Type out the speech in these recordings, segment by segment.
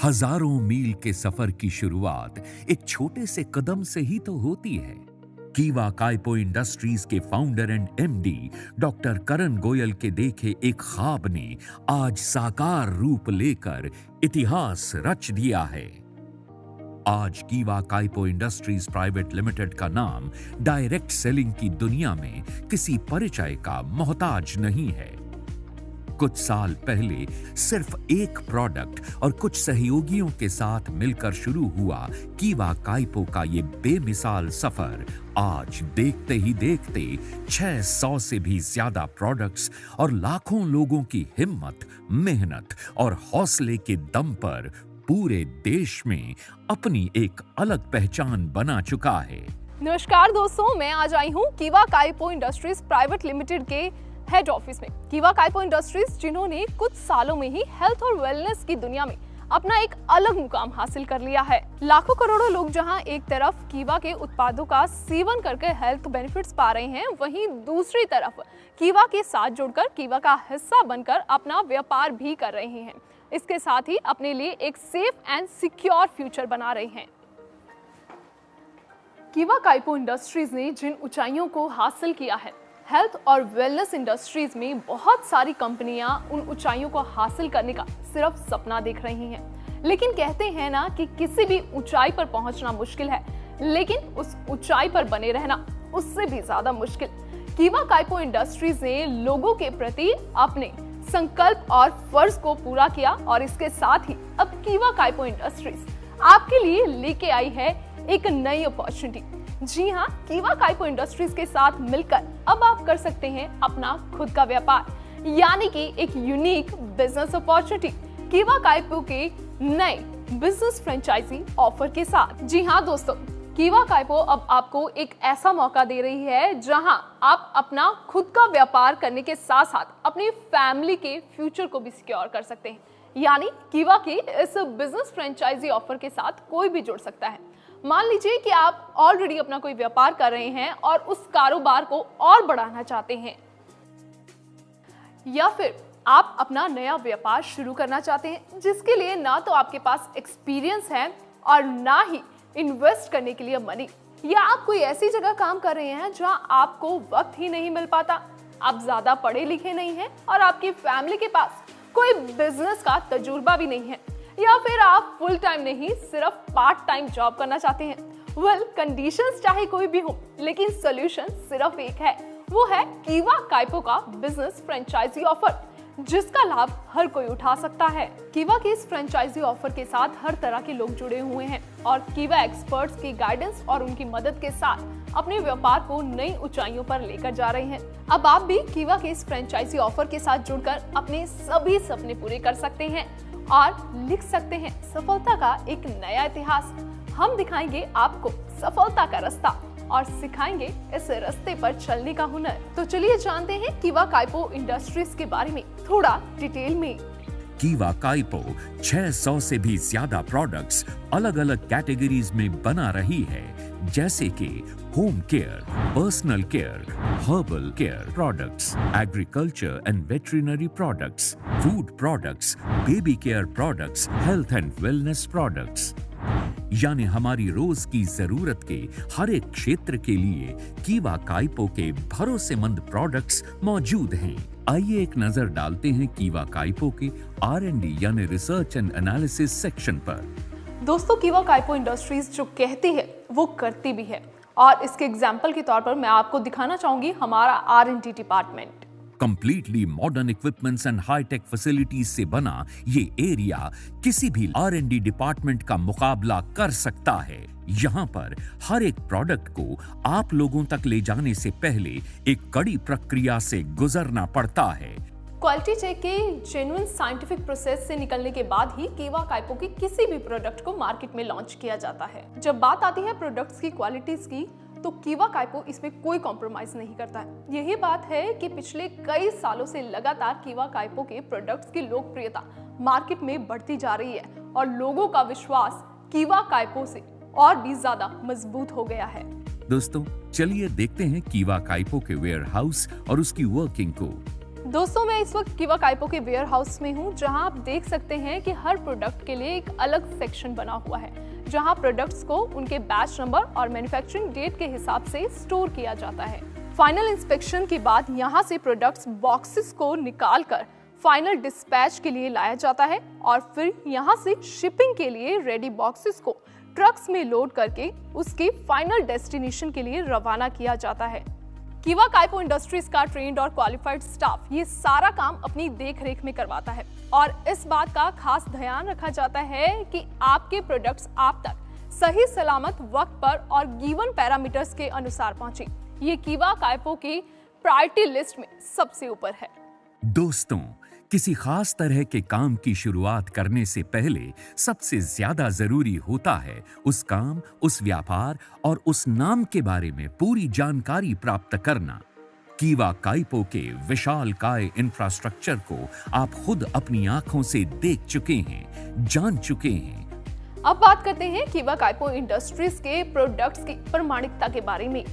हजारों मील के सफर की शुरुआत एक छोटे से कदम से ही तो होती है। कीवा काइपो इंडस्ट्रीज के फाउंडर एंड एमडी डॉक्टर करण गोयल के देखे एक ख्वाब ने आज साकार रूप लेकर इतिहास रच दिया है। आज कीवा काइपो इंडस्ट्रीज प्राइवेट लिमिटेड का नाम डायरेक्ट सेलिंग की दुनिया में किसी परिचय का मोहताज नहीं है। कुछ साल पहले सिर्फ एक प्रोडक्ट और कुछ सहयोगियों के साथ मिलकर शुरू हुआ कीवा काइपो का ये बेमिसाल सफर आज देखते ही देखते 600 से भी ज्यादा प्रोडक्ट्स और लाखों लोगों की हिम्मत, मेहनत और हौसले के दम पर पूरे देश में अपनी एक अलग पहचान बना चुका है। नमस्कार दोस्तों, मैं आज आई हूँ कीवा काइपो इंडस्ट्रीज प्राइवेट लिमिटेड के हेड ऑफिस में। कीवा काइपो इंडस्ट्रीज जिन्होंने कुछ सालों में ही हेल्थ और वेलनेस की दुनिया में अपना एक अलग मुकाम हासिल कर लिया है। लाखों करोड़ों लोग जहां एक तरफ कीवा के उत्पादों का सेवन करके हेल्थ बेनिफिट्स पा रहे हैं, वहीं दूसरी तरफ कीवा के साथ जुड़कर कीवा का हिस्सा बनकर अपना व्यापार भी कर रहे हैं। इसके साथ ही अपने लिए एक सेफ एंड सिक्योर फ्यूचर बना रहे हैं। कीवा काइपो इंडस्ट्रीज ने जिन ऊंचाइयों को हासिल किया है, हेल्थ और वेलनेस इंडस्ट्रीज में बहुत सारी कंपनियां उन ऊंचाइयों को हासिल करने का सिर्फ सपना देख रही हैं। लेकिन कहते हैं ना कि किसी भी ऊंचाई पर पहुंचना मुश्किल है, लेकिन उस ऊंचाई पर बने रहना उससे भी ज्यादा मुश्किल। कीवा काइपो इंडस्ट्रीज ने लोगों के प्रति अपने संकल्प और फर्ज को पूरा किया और इसके साथ ही अब कीवा काइपो इंडस्ट्रीज आपके लिए लेके आई है एक नई अपॉर्चुनिटी। जी हाँ, कीवा काइपो इंडस्ट्रीज के साथ मिलकर अब आप कर सकते हैं अपना खुद का व्यापार, यानी कि एक यूनिक बिजनेस अपॉर्चुनिटी कीवा काइपो के नए बिजनेस फ्रेंचाइजी ऑफर के साथ। जी हाँ दोस्तों, कीवा काइपो अब आपको एक ऐसा मौका दे रही है जहां आप अपना खुद का व्यापार करने के साथ साथ अपनी फैमिली के फ्यूचर को भी सिक्योर कर सकते हैं। यानी कीवा की इस बिजनेस फ्रेंचाइजी ऑफर के साथ कोई भी जुड़ सकता है। मान लीजिए कि आप ऑलरेडी अपना कोई व्यापार कर रहे हैं और उस कारोबार को और बढ़ाना चाहते हैं, या फिर आप अपना नया व्यापार शुरू करना चाहते हैं जिसके लिए ना तो आपके पास एक्सपीरियंस है और ना ही इन्वेस्ट करने के लिए मनी, या आप कोई ऐसी जगह काम कर रहे हैं जहां आपको वक्त ही नहीं मिल पाता, आप ज्यादा पढ़े लिखे नहीं हैं और आपकी फैमिली के पास कोई बिजनेस का तजुर्बा भी नहीं है, या फिर आप फुल टाइम नहीं सिर्फ पार्ट टाइम जॉब करना चाहते हैं। वेल, कंडीशंस चाहे कोई भी हो, लेकिन सोल्यूशन सिर्फ एक है, वो है कीवा काइपो का बिजनेस फ्रेंचाइजी ऑफर, जिसका लाभ हर कोई उठा सकता है। कीवा के इस फ्रेंचाइजी ऑफर के साथ हर तरह के लोग जुड़े हुए हैं और कीवा एक्सपर्ट्स की गाइडेंस और उनकी मदद के साथ अपने व्यापार को नई ऊंचाइयों पर लेकर जा रहे हैं। अब आप भी कीवा के इस फ्रेंचाइजी ऑफर के साथ जुड़कर अपने सभी सपने पूरे कर सकते हैं और लिख सकते हैं सफलता का एक नया इतिहास। हम दिखाएंगे आपको सफलता का रास्ता और सिखाएंगे इस रास्ते पर चलने का हुनर। तो चलिए जानते हैं कीवा काइपो इंडस्ट्रीज के बारे में थोड़ा डिटेल में। कीवा काइपो 600 से भी ज्यादा प्रोडक्ट्स अलग अलग कैटेगरीज में बना रही है, जैसे कि home care, personal care, herbal care products, agriculture and veterinary products, food products, baby care products, health and wellness products. यानी हमारी रोज की जरूरत के हर एक क्षेत्र के लिए कीवा काइपो के भरोसेमंद प्रोडक्ट्स मौजूद हैं। आइए एक नजर डालते हैं कीवा काइपो के R&D यानी रिसर्च एंड एनालिसिस सेक्शन पर। दोस्तों, कीवा काइपो इंडस्ट्रीज जो कहती है वो करती भी है, और इसके एग्जाम्पल के तौर पर मैं आपको दिखाना चाहूंगी हमारा R&D department. Completely modern equipments and high tech facilities से बना ये एरिया किसी भी R&D डिपार्टमेंट का मुकाबला कर सकता है। यहाँ पर हर एक प्रोडक्ट को आप लोगों तक ले जाने से पहले एक कड़ी प्रक्रिया से गुजरना पड़ता है। क्वालिटी चेक के जेन्युइन साइंटिफिक प्रोसेस से निकलने के बाद ही कीवा काइपो की किसी भी प्रोडक्ट को मार्केट में लॉन्च किया जाता है। जब बात आती है प्रोडक्ट्स की क्वालिटीज की, तो कीवा काइपो इसमें कोई कॉम्प्रोमाइज नहीं करता है। यही बात है कि पिछले कई सालों से लगातार कीवा काइपो के प्रोडक्ट्स की लोकप्रियता मार्केट में बढ़ती जा रही है और लोगों का विश्वास कीवा काइपो से और भी ज्यादा मजबूत हो गया है। दोस्तों, चलिए देखते हैं कीवा काइपो के वेयर हाउस और उसकी वर्किंग को। दोस्तों, मैं इस वक्त कीवा काइपो के वेयर हाउस में हूँ, जहाँ आप देख सकते हैं कि हर प्रोडक्ट के लिए एक अलग सेक्शन बना हुआ है, जहाँ प्रोडक्ट्स को उनके बैच नंबर और मैन्युफैक्चरिंग डेट के हिसाब से स्टोर किया जाता है। फाइनल इंस्पेक्शन के बाद यहाँ से प्रोडक्ट्स बॉक्सेस को निकालकर फाइनल डिस्पैच के लिए लाया जाता है और फिर यहाँ से शिपिंग के लिए रेडी बॉक्सेस को ट्रक्स में लोड करके उसके फाइनल डेस्टिनेशन के लिए रवाना किया जाता है। कीवा काइपो इंडस्ट्रीज का ट्रेन्ड और क्वालिफाइड स्टाफ ये सारा काम अपनी देख-रेख में करवाता है और इस बात का खास ध्यान रखा जाता है कि आपके प्रोडक्ट्स आप तक सही सलामत वक्त पर और गिवन पैरामीटर्स के अनुसार पहुंचे। ये कीवा काइपो की प्रायोरिटी लिस्ट में सबसे ऊपर है। दोस्तों, किसी खास तरह के काम की शुरुआत करने से पहले सबसे ज्यादा जरूरी होता है उस काम, उस व्यापार और उस नाम के बारे में पूरी जानकारी प्राप्त करना। कीवा काइपो के विशालकाय इंफ्रास्ट्रक्चर को आप खुद अपनी आंखों से देख चुके हैं, जान चुके हैं। अब बात करते हैं कीवा काइपो इंडस्ट्रीज के प्रोडक्ट्स की प्रमाणिकता के बारे में।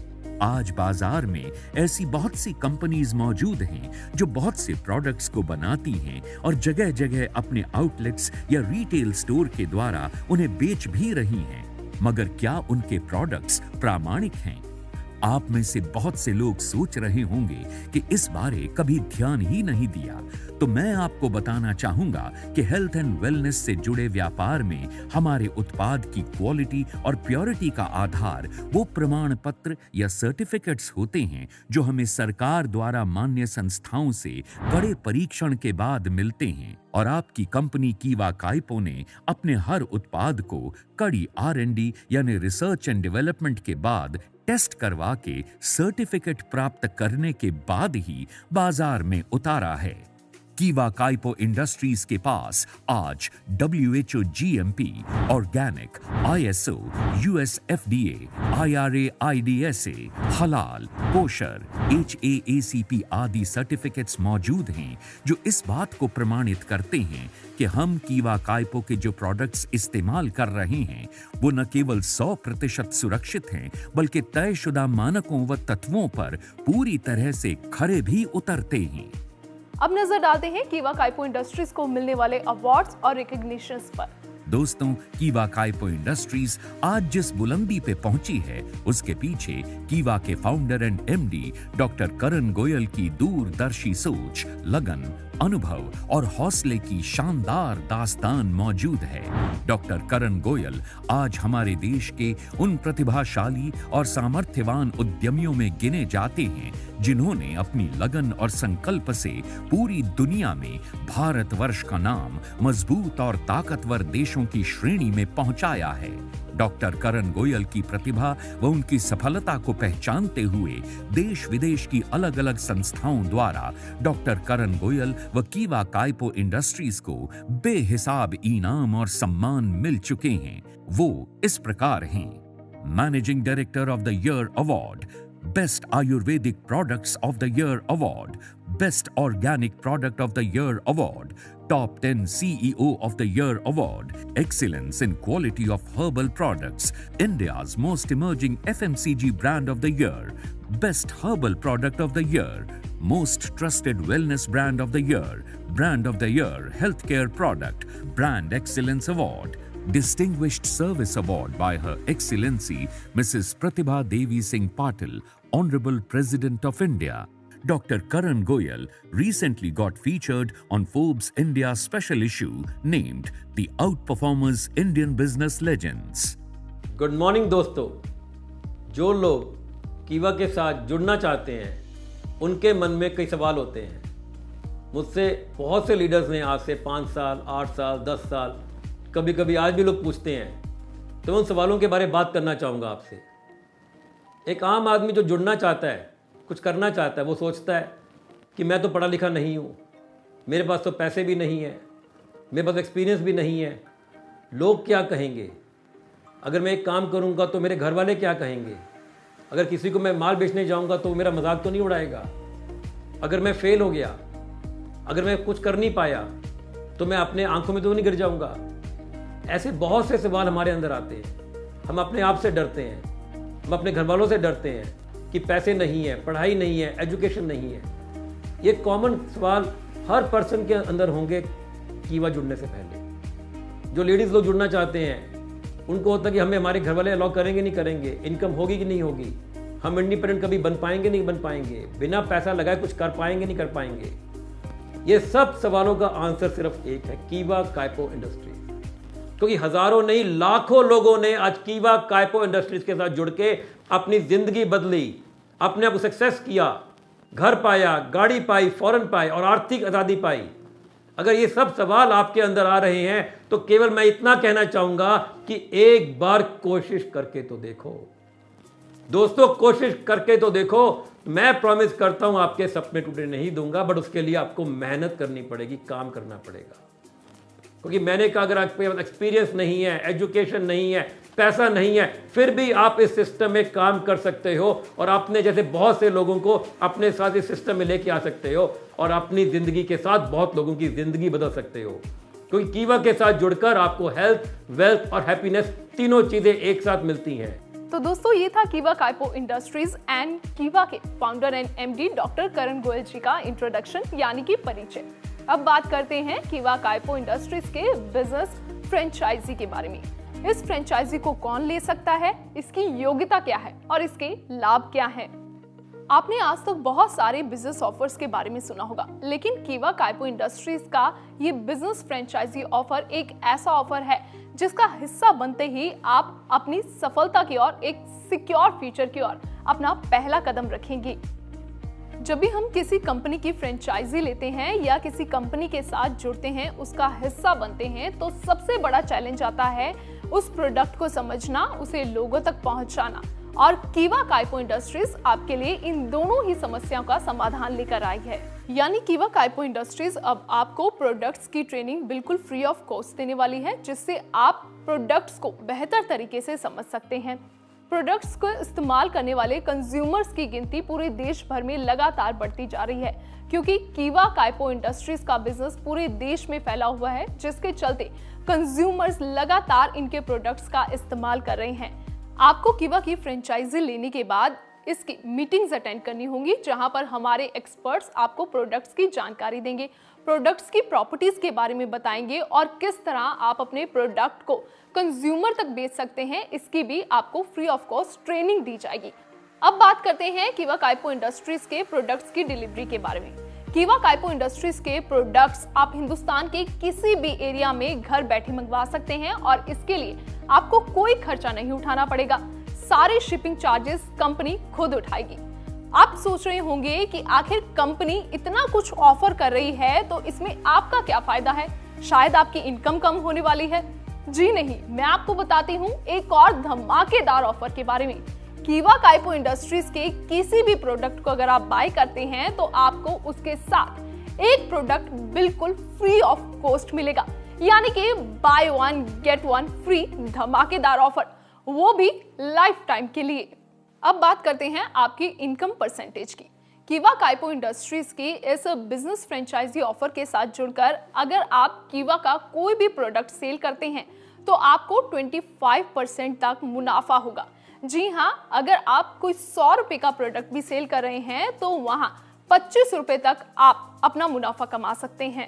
आज बाजार में ऐसी बहुत सी कंपनीज मौजूद हैं जो बहुत से प्रोडक्ट्स को बनाती हैं और जगह जगह अपने आउटलेट्स या रिटेल स्टोर के द्वारा उन्हें बेच भी रही हैं। मगर क्या उनके प्रोडक्ट्स प्रामाणिक हैं? आप में से बहुत से लोग सोच रहे होंगे कि इस बारे कभी ध्यान ही नहीं दिया, तो मैं आपको बताना चाहूंगा कि हेल्थ एंड वेलनेस से जुड़े व्यापार में हमारे उत्पाद की क्वालिटी और प्योरिटी का आधार वो प्रमाण पत्र या सर्टिफिकेट्स होते हैं जो हमें सरकार द्वारा मान्य संस्थाओं से कड़े परीक्षण के बाद मिलते हैं। और आपकी कंपनी कीवा काइपो ने अपने हर उत्पाद को कड़ी R&D यानी रिसर्च एंड डेवलपमेंट के बाद टेस्ट करवा के सर्टिफिकेट प्राप्त करने के बाद ही बाजार में उतारा है। कीवा काइपो इंडस्ट्रीज के पास आज WHO GMP, organic, ISO, US FDA, IRA IDSA, हलाल, कोशर, HACCP आदि सर्टिफिकेट्स मौजूद हैं जो इस बात को प्रमाणित करते हैं कि हम कीवा काइपो के जो प्रोडक्ट्स इस्तेमाल कर रहे हैं वो न केवल 100% सुरक्षित हैं बल्कि तयशुदा मानकों व तत्वों पर पूरी तरह से खरे भी उतरते हैं। अब नजर डालते हैं कीवा काइपो इंडस्ट्रीज को मिलने वाले अवार्ड्स और रिकॉग्निशंस पर। दोस्तों, कीवा काइपो इंडस्ट्रीज आज जिस बुलंदी पे पहुंची है उसके पीछे कीवा के फाउंडर एंड MD डॉक्टर करण गोयल की दूरदर्शी सोच, लगन, अनुभव और हौसले की शानदार दास्तान मौजूद है। डॉक्टर करण गोयल आज हमारे देश के उन प्रतिभाशाली और सामर्थ्यवान उद्यमियों में गिने जाते हैं जिन्होंने अपनी लगन और संकल्प से पूरी दुनिया में भारतवर्ष का नाम मजबूत और ताकतवर देशों की श्रेणी में पहुंचाया है। डॉक्टर करण गोयल की प्रतिभा व उनकी सफलता को पहचानते हुए देश विदेश की अलग अलग संस्थाओं द्वारा डॉक्टर करण गोयल व कीवा काइपो इंडस्ट्रीज को बेहिसाब इनाम और सम्मान मिल चुके हैं। वो इस प्रकार हैं: managing director of the year award, best Ayurvedic products of the year award, best organic product of the year award, Top 10 CEO of the Year Award, Excellence in Quality of Herbal Products, India's Most Emerging FMCG Brand of the Year, Best Herbal Product of the Year, Most Trusted Wellness Brand of the Year, Brand of the Year Healthcare Product, Brand Excellence Award, Distinguished Service Award by Her Excellency Mrs. Pratibha Devi Singh Patil, Honorable President of India. Dr. Karan Goyal recently got featured on Forbes India special issue named The Outperformers Indian Business Legends. Good morning दोस्तों। जो लोग कीवा के साथ जुड़ना चाहते हैं उनके मन में कई सवाल होते हैं। मुझसे बहुत से लीडर्स ने आज से 5 साल, 8 साल, 10 साल, कभी कभी आज भी लोग पूछते हैं, तो उन सवालों के बारे में बात करना चाहूँगा आपसे। एक आम आदमी जो जुड़ना चाहता है, कुछ करना चाहता है, वो सोचता है कि मैं तो पढ़ा लिखा नहीं हूँ, मेरे पास तो पैसे भी नहीं है, मेरे पास एक्सपीरियंस भी नहीं है, लोग क्या कहेंगे, अगर मैं एक काम करूँगा तो मेरे घर वाले क्या कहेंगे, अगर किसी को मैं माल बेचने जाऊँगा तो मेरा मजाक तो नहीं उड़ाएगा, अगर मैं फेल हो गया, अगर मैं कुछ कर नहीं पाया तो मैं अपने आंखों में तो नहीं गिर जाऊँगा। ऐसे बहुत से सवाल हमारे अंदर आते हैं। हम अपने आप से डरते हैं, हम अपने घर वालों से डरते हैं कि पैसे नहीं है, पढ़ाई नहीं है, एजुकेशन नहीं है। ये कॉमन सवाल हर पर्सन के अंदर होंगे कीवा जुड़ने से पहले। जो लेडीज़ लोग जुड़ना चाहते हैं उनको होता है कि हमें हमारे घर वाले अलाउ करेंगे नहीं करेंगे, इनकम होगी कि नहीं होगी, हम इंडिपेंडेंट कभी बन पाएंगे नहीं बन पाएंगे, बिना पैसा लगाए कुछ कर पाएंगे नहीं कर पाएंगे। ये सब सवालों का आंसर सिर्फ एक है, कीवा काइपो इंडस्ट्रीज। क्योंकि हजारों नहीं लाखों लोगों ने आज कीवा काइपो इंडस्ट्रीज के साथ जुड़ के अपनी जिंदगी बदली, अपने आप को सक्सेस किया, घर पाया, गाड़ी पाई, फॉरेन पाई और आर्थिक आज़ादी पाई। अगर ये सब सवाल आपके अंदर आ रहे हैं तो केवल मैं इतना कहना चाहूंगा कि एक बार कोशिश करके तो देखो दोस्तों, कोशिश करके तो देखो। मैं प्रॉमिस करता हूं आपके सपने टूटने नहीं दूंगा, बट उसके लिए आपको मेहनत करनी पड़ेगी, काम करना पड़ेगा। क्योंकि मैंने कहा अगर आपके पास एक्सपीरियंस नहीं है, एजुकेशन नहीं है, पैसा नहीं है, फिर भी आप इस सिस्टम में काम कर सकते हो और अपने जैसे बहुत से लोगों को अपने साथ इस सिस्टम में लेके आ सकते हो और अपनी जिंदगी के साथ बहुत लोगों की जिंदगी बदल सकते हो। क्योंकि कीवा के साथ जुड़कर आपको हेल्थ, वेल्थ और हैप्पीनेस तीनों चीजें एक साथ मिलती हैं। तो दोस्तों ये था कीवा काइपो इंडस्ट्रीज एंड कीवा के फाउंडर एंड एमडी डॉक्टर करण गोयल जी का इंट्रोडक्शन यानी कि परिचय। अब बात करते हैं कीवा काइपो इंडस्ट्रीज के बिजनेस फ्रेंचाइजी के बारे में। इस फ्रेंचाइजी को कौन ले सकता है, इसकी योग्यता क्या है और इसके लाभ क्या हैं? आपने आज तक बहुत सारे बिजनेस ऑफर्स के बारे में सुना होगा, लेकिन कीवा काइपो इंडस्ट्रीज का ये बिजनेस फ्रेंचाइजी ऑफर एक ऐसा ऑफर है जिसका हिस्सा बनते ही आप अपनी सफलता की ओर, एक सिक्योर फ्यूचर की ओर अपना पहला कदम रखेंगे। जब भी हम किसी कंपनी की फ्रेंचाइजी लेते हैं या किसी कंपनी के साथ जुड़ते हैं, उसका हिस्सा बनते हैं, तो सबसे बड़ा चैलेंज आता है उस प्रोडक्ट को समझना, उसे लोगों तक पहुंचाना। और कीवा काइपो इंडस्ट्रीज आपके लिए इन दोनों ही समस्याओं का समाधान लेकर आई है। यानी कीवा काइपो इंडस्ट्रीज अब आपको प्रोडक्ट्स की ट्रेनिंग बिल्कुल फ्री ऑफ कॉस्ट देने वाली है, जिससे आप प्रोडक्ट्स को बेहतर तरीके से समझ सकते हैं। प्रोडक्ट्स को इस्तेमाल करने वाले कंज्यूमर्स की गिनती पूरे देश भर में लगातार बढ़ती जा रही है, क्योंकि कीवा काइपो इंडस्ट्रीज का बिजनेस पूरे देश में फैला हुआ है, जिसके चलते कंज्यूमर्स लगातार इनके प्रोडक्ट्स का इस्तेमाल कर रहे हैं। आपको कीवा की फ्रेंचाइजी लेने के बाद इसकी मीटिंग्स अटेंड करनी होंगी, जहां पर हमारे एक्सपर्ट्स आपको प्रोडक्ट्स की जानकारी देंगे, प्रोडक्ट्स की प्रॉपर्टीज के बारे में बताएंगे और किस तरह आप अपने प्रोडक्ट को कंज्यूमर तक बेच सकते हैं, इसकी भी आपको फ्री ऑफ कॉस्ट ट्रेनिंग दी जाएगी। अब बात करते हैं कीवा काइपो इंडस्ट्रीज के प्रोडक्ट्स की डिलीवरी के बारे में। कीवा काइपो इंडस्ट्रीज के प्रोडक्ट्स आप हिंदुस्तान के किसी भी एरिया में घर बैठे मंगवा सकते हैं और इसके लिए आपको कोई खर्चा नहीं उठाना पड़ेगा। सारे शिपिंग चार्जेस कंपनी खुद उठाएगी। आप सोच रहे होंगे कि आखिर कंपनी इतना कुछ ऑफर कर रही है तो इसमें आपका क्या फायदा है, शायद आपकी इनकम कम होने वाली है। जी नहीं, मैं आपको बताती हूँ एक और धमाकेदार ऑफर के बारे में। कीवा काइपो इंडस्ट्रीज के किसी भी प्रोडक्ट को अगर आप बाय करते हैं तो आपको उसके साथ एक प्रोडक्ट बिल्कुल फ्री ऑफ कॉस्ट मिलेगा, यानी कि by one get one free धमाकेदार ऑफर, वो भी लाइफ टाइम के लिए। अब बात करते हैं आपकी इनकम परसेंटेज की। कीवा काइपो इंडस्ट्रीज की इस बिजनेस फ्रेंचाइजी ऑफर के साथ जुड़कर अगर आप कीवा का कोई भी प्रोडक्ट सेल करते हैं तो आपको 25% तक मुनाफा होगा। जी हाँ, अगर आप कोई 100 रुपए का प्रोडक्ट भी सेल कर रहे हैं तो वहां 25 रुपए तक आप अपना मुनाफा कमा सकते हैं।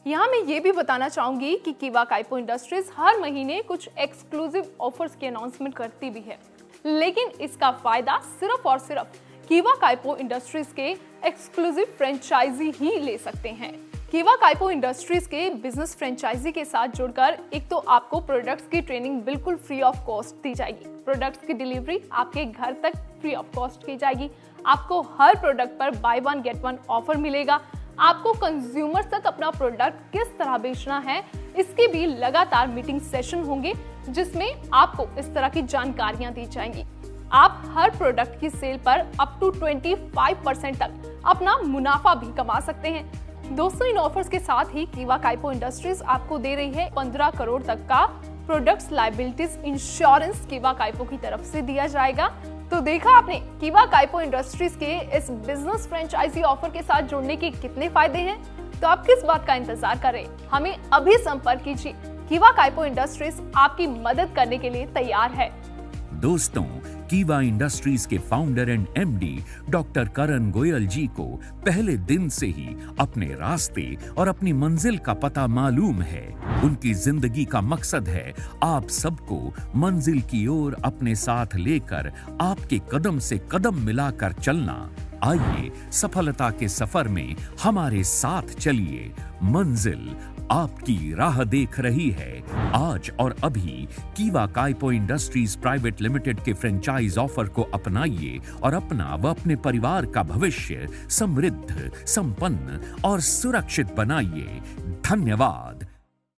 यहाँ मैं ये भी बताना चाहूंगी कि कीवा काइपो इंडस्ट्रीज हर महीने कुछ एक्सक्लूसिव ऑफर्स की अनाउंसमेंट करती भी है, लेकिन इसका फायदा सिर्फ और सिर्फ कीवा काइपो इंडस्ट्रीज के एक्सक्लूसिव फ्रेंचाइजी ही ले सकते हैं। कीवा काइपो इंडस्ट्रीज के बिजनेस फ्रेंचाइजी के साथ जुड़कर एक तो आपको प्रोडक्ट्स की ट्रेनिंग बिल्कुल फ्री ऑफ कॉस्ट दी जाएगी, प्रोडक्ट्स की डिलीवरी आपके घर तक फ्री ऑफ कॉस्ट की जाएगी, आपको हर प्रोडक्ट पर by one get one offer मिलेगा, आपको कंज्यूमर तक अपना प्रोडक्ट किस तरह बेचना है इसके भी लगातार मीटिंग सेशन होंगे, जिसमें आपको इस तरह की जानकारियां दी जाएंगी। आप हर प्रोडक्ट की सेल पर अप टू 25% तक अपना मुनाफा भी कमा सकते हैं। दोस्तों, इन ऑफर्स के साथ ही कीवा काइपो इंडस्ट्रीज आपको दे रही है 15 करोड़ तक का प्रोडक्ट्स लायबिलिटीज इंश्योरेंस कीवा काइपो की तरफ से दिया जाएगा। तो देखा आपने कीवा काइपो इंडस्ट्रीज के इस बिजनेस फ्रेंचाइजी ऑफर के साथ जुड़ने के कितने फायदे हैं। तो आप किस बात का इंतजार कर रहे हैं, हमें अभी संपर्क कीजिए। कीवा काइपो इंडस्ट्रीज आपकी मदद करने के लिए तैयार है। दोस्तों, कीवा इंडस्ट्रीज के फाउंडर एंड एमडी डॉक्टर करण गोयल जी को पहले दिन से ही अपने रास्ते और अपनी मंजिल का पता मालूम है। उनकी जिंदगी का मकसद है आप सबको मंजिल की ओर अपने साथ लेकर आपके कदम से कदम मिलाकर चलना। आइए सफलता के सफर में हमारे साथ चलिए। मंजिल आपकी राह देख रही है। आज और अभी कीवा काइपो इंडस्ट्रीज प्राइवेट लिमिटेड के फ्रेंचाइज ऑफर को अपनाइए और अपना व अपने परिवार का भविष्य समृद्ध, संपन्न और सुरक्षित बनाइए। धन्यवाद।